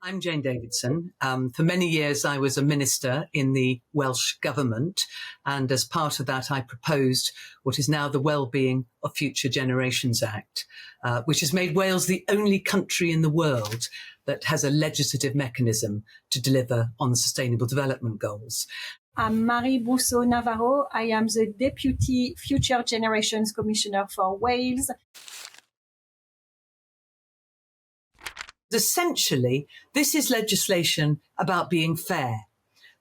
I'm Jane Davidson. For many years, I was a minister in the Welsh Government. And as part of that, I proposed what is now the Wellbeing of Future Generations Act, which has made Wales the only country in the world that has a legislative mechanism to deliver on the Sustainable Development Goals. I'm Marie Brousseau-Navarro. I am the Deputy Future Generations Commissioner for Wales. Essentially, this is legislation about being fair.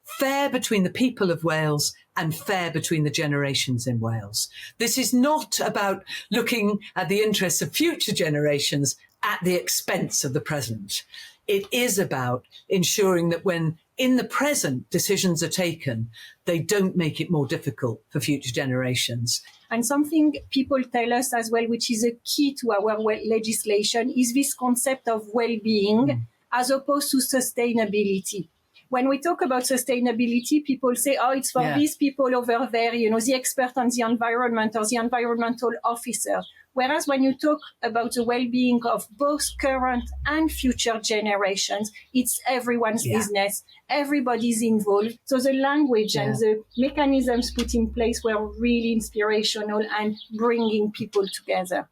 Fair between the people of Wales and fair between the generations in Wales. This is not about looking at the interests of future generations at the expense of the present. It is about ensuring that when in the present decisions are taken, they don't make it more difficult for future generations. And something people tell us as well, which is a key to our legislation, is this concept of well-being as opposed to sustainability. When we talk about sustainability, people say, oh, it's for these people over there, the expert on the environment or the environmental officer. Whereas when you talk about the well-being of both current and future generations, it's everyone's business. Everybody's involved. So the language and the mechanisms put in place were really inspirational and bringing people together.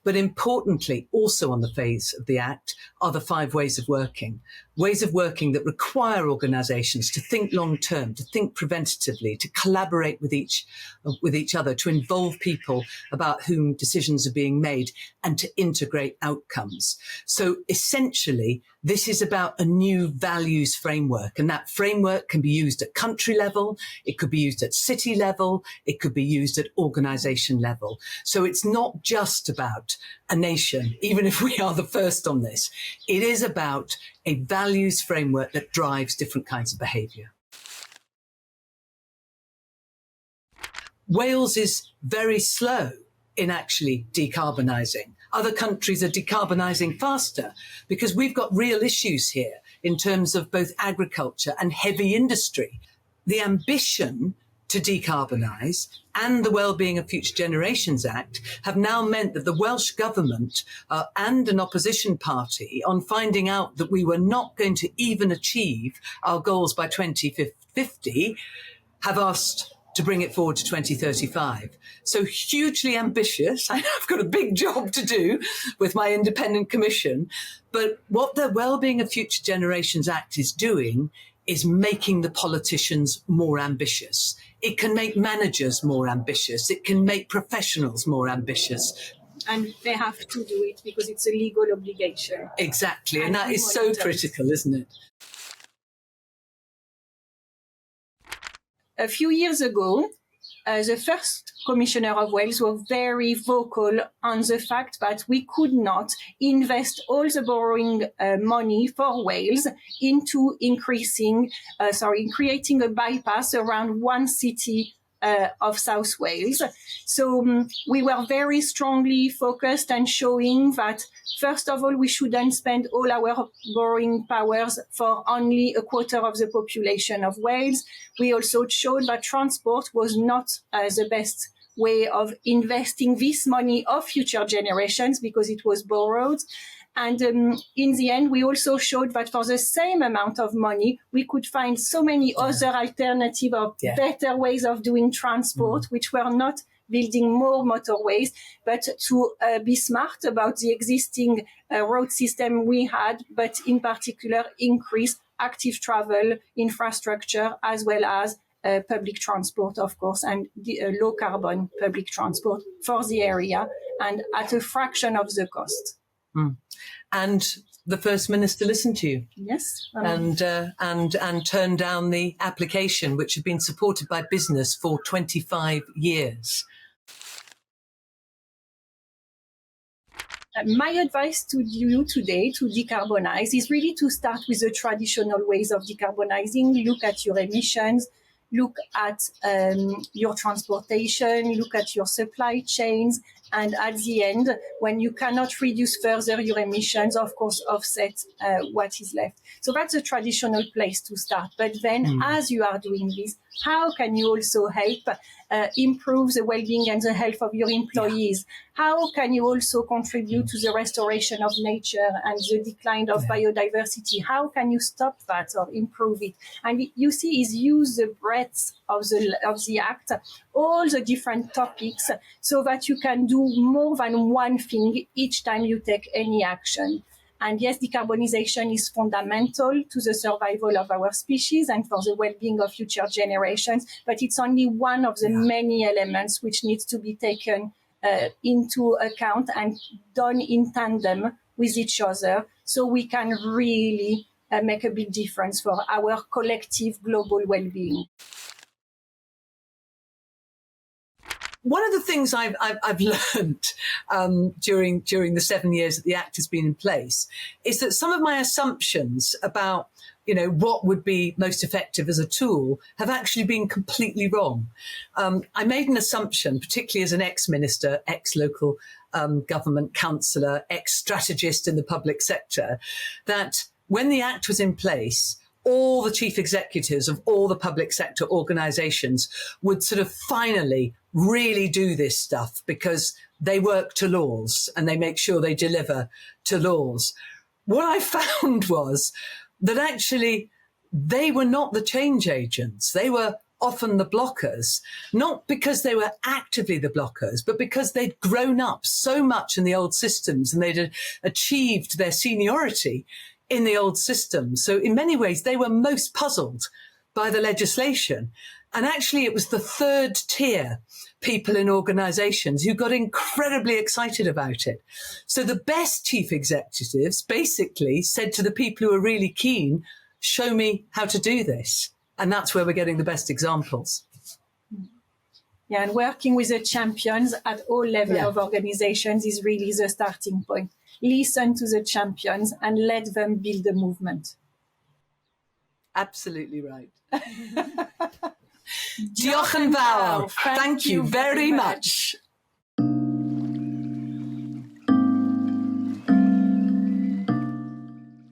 But importantly, also on the face of the Act are the 5 ways of working that require organisations to think long-term, to think preventatively, to collaborate with each other, to involve people about whom decisions are being made and to integrate outcomes. So essentially, this is about a new values framework, and that framework can be used at country level, it could be used at city level, it could be used at organisation level. So it's not just about a nation, even if we are the first on this. It is about a values framework that drives different kinds of behaviour. Wales is very slow in actually decarbonising. Other countries are decarbonising faster because we've got real issues here in terms of both agriculture and heavy industry. The ambition to decarbonise and the Wellbeing of Future Generations Act have now meant that the Welsh Government and an opposition party, on finding out that we were not going to even achieve our goals by 2050, have asked to bring it forward to 2035. So hugely ambitious. I've got a big job to do with my independent commission. But what the Wellbeing of Future Generations Act is doing is making the politicians more ambitious. It can make managers more ambitious. It can make professionals more ambitious. And they have to do it because it's a legal obligation. Exactly. And that is so critical, isn't it? A few years ago, the first Commissioner of Wales was very vocal on the fact that we could not invest all the borrowing money for Wales into creating a bypass around one city of South Wales. So we were very strongly focused and showing that, first of all, we shouldn't spend all our borrowing powers for only a quarter of the population of Wales. We also showed that transport was not the best way of investing this money of future generations because it was borrowed. And in the end, we also showed that for the same amount of money, we could find so many other alternative or better ways of doing transport, which were not building more motorways, but to be smart about the existing road system we had, but in particular increase active travel infrastructure as well as public transport, of course, and low carbon public transport for the area and at a fraction of the cost. And the First Minister listened to you. Yes. And turned down the application, which had been supported by business for 25 years. My advice to you today to decarbonize is really to start with the traditional ways of decarbonizing. Look at your emissions, look at your transportation, look at your supply chains, And at the end, when you cannot reduce further your emissions, of course, offset what is left. So that's a traditional place to start. But then as you are doing this, how can you also help improve the well-being and the health of your employees? How can you also contribute to the restoration of nature and the decline of biodiversity? How can you stop that or improve it? And you see, is use the breadth of the act, all the different topics, so that you can do more than one thing each time you take any action. And yes, decarbonization is fundamental to the survival of our species and for the well-being of future generations, but it's only one of the many elements which needs to be taken into account and done in tandem with each other, so we can really make a big difference for our collective global well-being. One of the things I've learned during the 7 years that the Act has been in place is that some of my assumptions about, what would be most effective as a tool have actually been completely wrong. I made an assumption, particularly as an ex-minister, ex-local government councillor, ex-strategist in the public sector, that when the Act was in place, all the chief executives of all the public sector organisations would sort of finally really do this stuff because they work to laws and they make sure they deliver to laws. What I found was that actually they were not the change agents. They were often the blockers, not because they were actively the blockers, but because they'd grown up so much in the old systems and they'd achieved their seniority in the old system. So in many ways, they were most puzzled by the legislation. And actually, it was the third tier people in organizations who got incredibly excited about it. So the best chief executives basically said to the people who were really keen, show me how to do this. And that's where we're getting the best examples. Yeah, and working with the champions at all levels of organizations is really the starting point. Listen to the champions and let them build the movement. Absolutely right. Diolch yn fawr. Thank you very much.